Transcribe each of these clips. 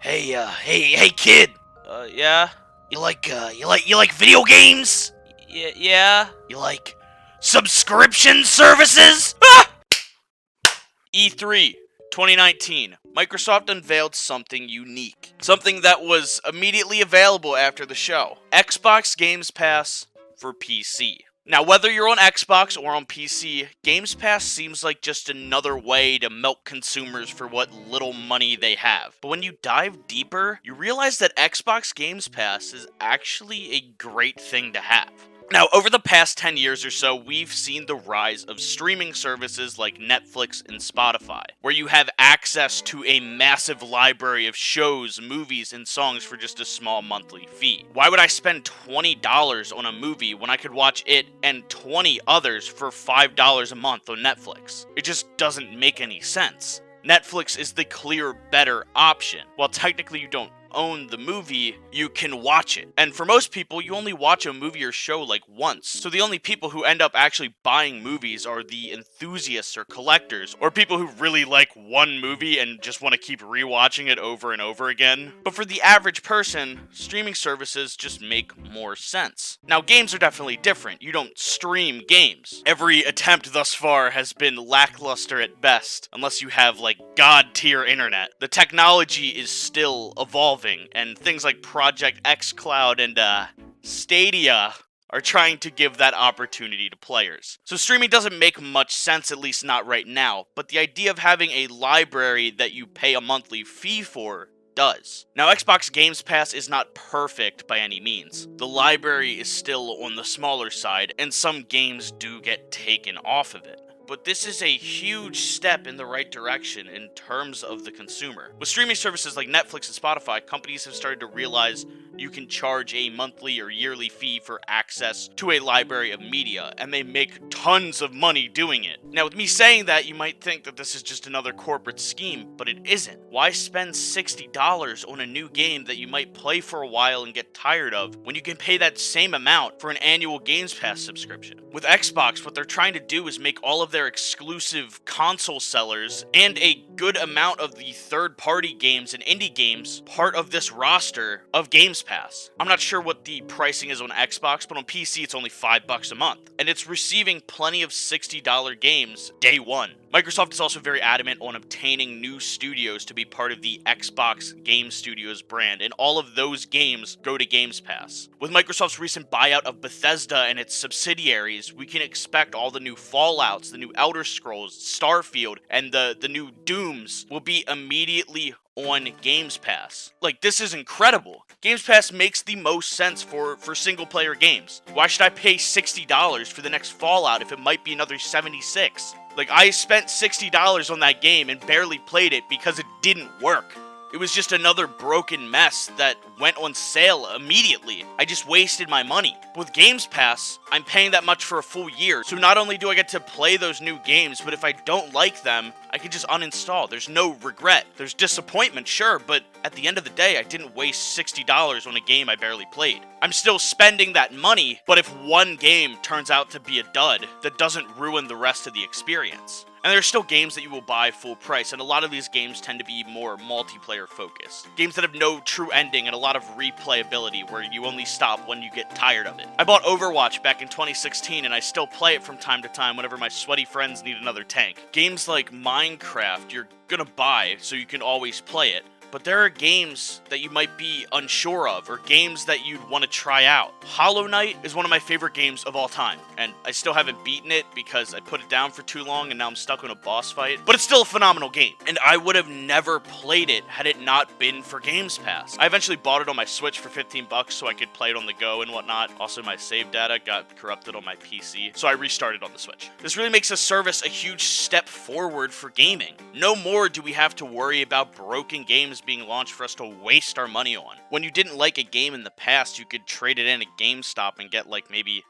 Hey, kid. Yeah? You like video games? Yeah? You like subscription services? E3 2019. Microsoft unveiled something unique. Something that was immediately available after the show. Xbox Games Pass for PC. Now, whether you're on Xbox or on PC, Games Pass seems like just another way to milk consumers for what little money they have. But when you dive deeper, you realize that Xbox Games Pass is actually a great thing to have. Now, over the past 10 years or so, we've seen the rise of streaming services like Netflix and Spotify, where you have access to a massive library of shows, movies, and songs for just a small monthly fee. Why would I spend $20 on a movie when I could watch it and 20 others for $5 a month on Netflix? It just doesn't make any sense. Netflix is the clear better option. While technically you don't own the movie, you can watch it. And for most people, you only watch a movie or show like once. So the only people who end up actually buying movies are the enthusiasts or collectors, or people who really like one movie and just want to keep rewatching it over and over again. But for the average person, streaming services just make more sense. Now, games are definitely different. You don't stream games. Every attempt thus far has been lackluster at best, unless you have like god tier internet. The technology is still evolving, and things like Project xCloud and Stadia are trying to give that opportunity to players. So streaming doesn't make much sense, at least not right now, but the idea of having a library that you pay a monthly fee for does. Now, Xbox Games Pass is not perfect by any means. The library is still on the smaller side, and some games do get taken off of it. But this is a huge step in the right direction in terms of the consumer. With streaming services like Netflix and Spotify, companies have started to realize you can charge a monthly or yearly fee for access to a library of media, and they make tons of money doing it. Now, with me saying that, you might think that this is just another corporate scheme, but it isn't. Why spend $60 on a new game that you might play for a while and get tired of when you can pay that same amount for an annual Games Pass subscription? With Xbox, what they're trying to do is make all of their exclusive console sellers and a good amount of the third-party games and indie games part of this roster of Games Pass. I'm not sure what the pricing is on Xbox, but on PC it's only $5 a month, and it's receiving plenty of $60 games day one. Microsoft is also very adamant on obtaining new studios to be part of the Xbox Game Studios brand, and all of those games go to Games Pass. With Microsoft's recent buyout of Bethesda and its subsidiaries, we can expect all the new Fallouts, the new Elder Scrolls, Starfield, and the new Dooms will be immediately on Games Pass. Like, this is incredible. Games Pass makes the most sense for single-player games. Why should I pay $60 for the next Fallout if it might be another $76? Like, I spent $60 on that game and barely played it because it didn't work. It was just another broken mess that went on sale immediately. I just wasted my money. With Games Pass, I'm paying that much for a full year, so not only do I get to play those new games, but if I don't like them, I can just uninstall. There's no regret. There's disappointment, sure, but at the end of the day, I didn't waste $60 on a game I barely played. I'm still spending that money, but if one game turns out to be a dud, that doesn't ruin the rest of the experience. And there are still games that you will buy full price, and a lot of these games tend to be more multiplayer focused. Games that have no true ending and a lot of replayability where you only stop when you get tired of it. I bought Overwatch back in 2016 and I still play it from time to time whenever my sweaty friends need another tank. Games like Minecraft you're gonna buy so you can always play it. But there are games that you might be unsure of, or games that you'd want to try out. Hollow Knight is one of my favorite games of all time, and I still haven't beaten it because I put it down for too long and now I'm stuck on a boss fight. But it's still a phenomenal game, and I would have never played it had it not been for Games Pass. I eventually bought it on my Switch for $15 so I could play it on the go and whatnot. Also, my save data got corrupted on my PC, so I restarted on the Switch. This really makes this service a huge step forward for gaming. No more do we have to worry about broken games being launched for us to waste our money on. When you didn't like a game in the past, you could trade it in at GameStop and get like maybe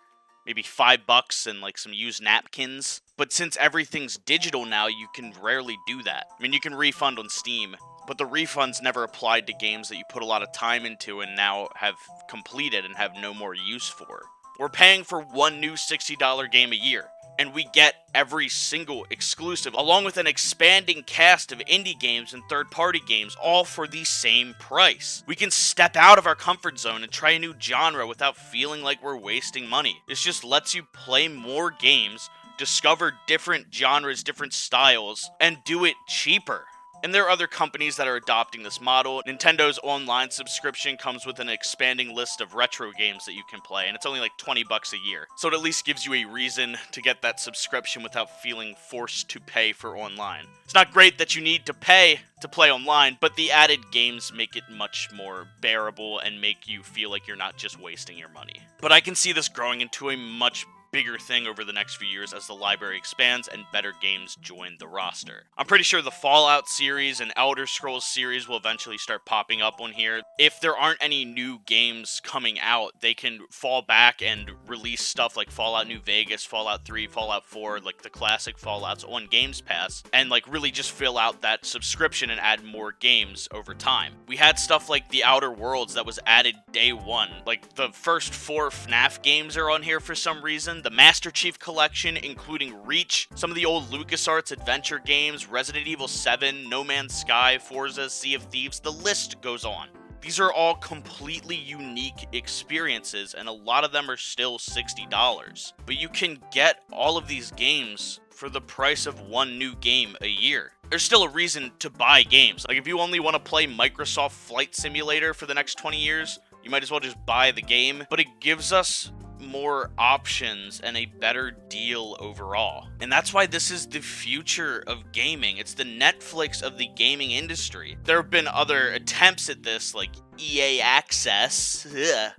$5 and like some used napkins. But since everything's digital now, you can rarely do that. I mean, you can refund on Steam, but the refunds never applied to games that you put a lot of time into and now have completed and have no more use for. We're paying for one new $60 game a year. and we get every single exclusive, along with an expanding cast of indie games and third-party games, all for the same price. We can step out of our comfort zone and try a new genre without feeling like we're wasting money. This just lets you play more games, discover different genres, different styles, and do it cheaper. And there are other companies that are adopting this model. Nintendo's online subscription comes with an expanding list of retro games that you can play, and it's only like 20 bucks a year. So it at least gives you a reason to get that subscription without feeling forced to pay for online. It's not great that you need to pay to play online, but the added games make it much more bearable and make you feel like you're not just wasting your money. But I can see this growing into a much bigger thing over the next few years as the library expands and better games join the roster. I'm pretty sure the Fallout series and Elder Scrolls series will eventually start popping up on here. If there aren't any new games coming out, they can fall back and release stuff like Fallout New Vegas, Fallout 3, Fallout 4, like the classic Fallouts on Games Pass, and like really just fill out that subscription and add more games over time. We had stuff like The Outer Worlds that was added day one. Like the first 4 FNAF games are on here for some reason. The Master Chief Collection, including Reach, some of the old LucasArts adventure games, Resident Evil 7, No Man's Sky, Forza, Sea of Thieves, the list goes on. These are all completely unique experiences, and a lot of them are still $60. But you can get all of these games for the price of one new game a year. There's still a reason to buy games. Like if you only want to play Microsoft Flight Simulator for the next 20 years, you might as well just buy the game. But it gives us more options and a better deal overall. And that's why this is the future of gaming. It's the Netflix of the gaming industry. There have been other attempts at this, like EA Access,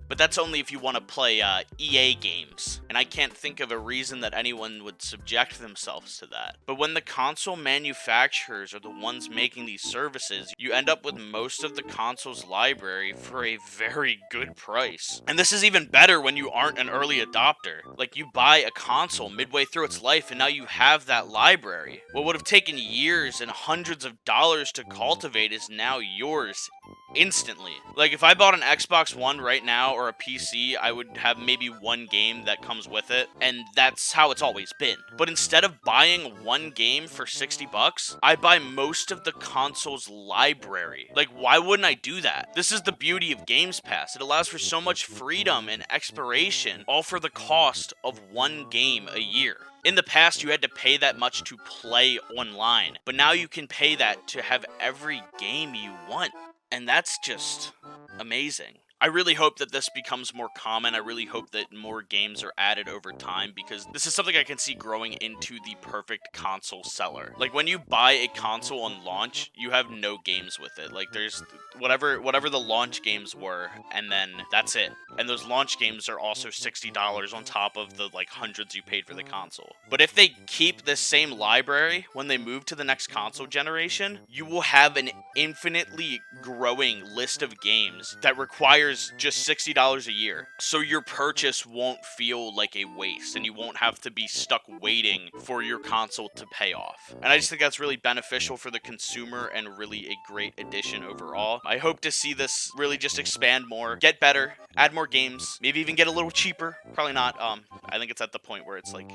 but that's only if you want to play EA games. And I can't think of a reason that anyone would subject themselves to that. But when the console manufacturers are the ones making these services, you end up with most of the console's library for a very good price. And this is even better when you aren't an early adopter. Like you buy a console midway through its life and now you have that library. What would have taken years and hundreds of dollars to cultivate is now yours instantly. Like if I bought an Xbox One right now or a PC, I would have maybe one game that comes with it, and that's how it's always been. But instead of buying one game for 60 bucks, I buy most of the console's library. Like why wouldn't I do that? This is the beauty of Games Pass. It allows for so much freedom and exploration, all for the cost of one game a year. In the past, you had to pay that much to play online, but now you can pay that to have every game you want. And that's just amazing. I really hope that this becomes more common. I really hope that more games are added over time, because this is something I can see growing into the perfect console seller. Like when you buy a console on launch, you have no games with it. Like there's whatever the launch games were, and then that's it. And those launch games are also $60 on top of the like hundreds you paid for the console. But if they keep this same library when they move to the next console generation, you will have an infinitely growing list of games that requires just $60 a year. So your purchase won't feel like a waste, and you won't have to be stuck waiting for your console to pay off. And I just think that's really beneficial for the consumer and really a great addition overall. I hope to see this really just expand more, get better, add more games, maybe even get a little cheaper. Probably not. I think it's at the point where it's like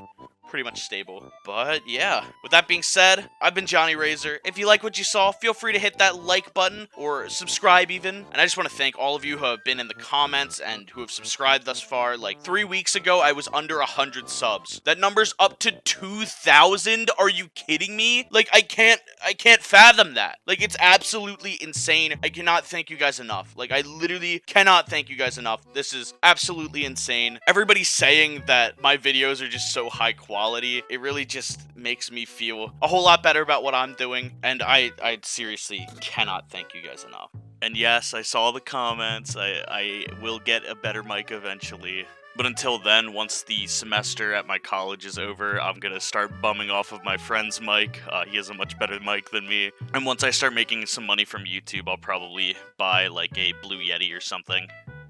pretty much stable. But yeah, with that being said, I've been Jonny RaZeR. If you like what you saw, feel free to hit that like button or subscribe even. And I just want to thank all of you who have been in the comments and who have subscribed thus far. Like 3 weeks ago, I was under 100 subs. That number's up to 2,000. Are you kidding me? Like I can't fathom that. Like it's absolutely insane. I cannot thank you guys enough. Like I literally cannot thank you guys enough. This is absolutely insane. Everybody's saying that my videos are just so high quality. It really just makes me feel a whole lot better about what I'm doing, and I seriously cannot thank you guys enough. And yes, I saw the comments. I will get a better mic eventually. But until then, once the semester at my college is over, I'm gonna start bumming off of my friend's mic. He has a much better mic than me. And once I start making some money from YouTube, I'll probably buy like a Blue Yeti or something.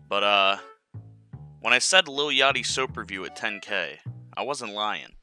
But when I said Lil Yachty soap review at 10K, I wasn't lying.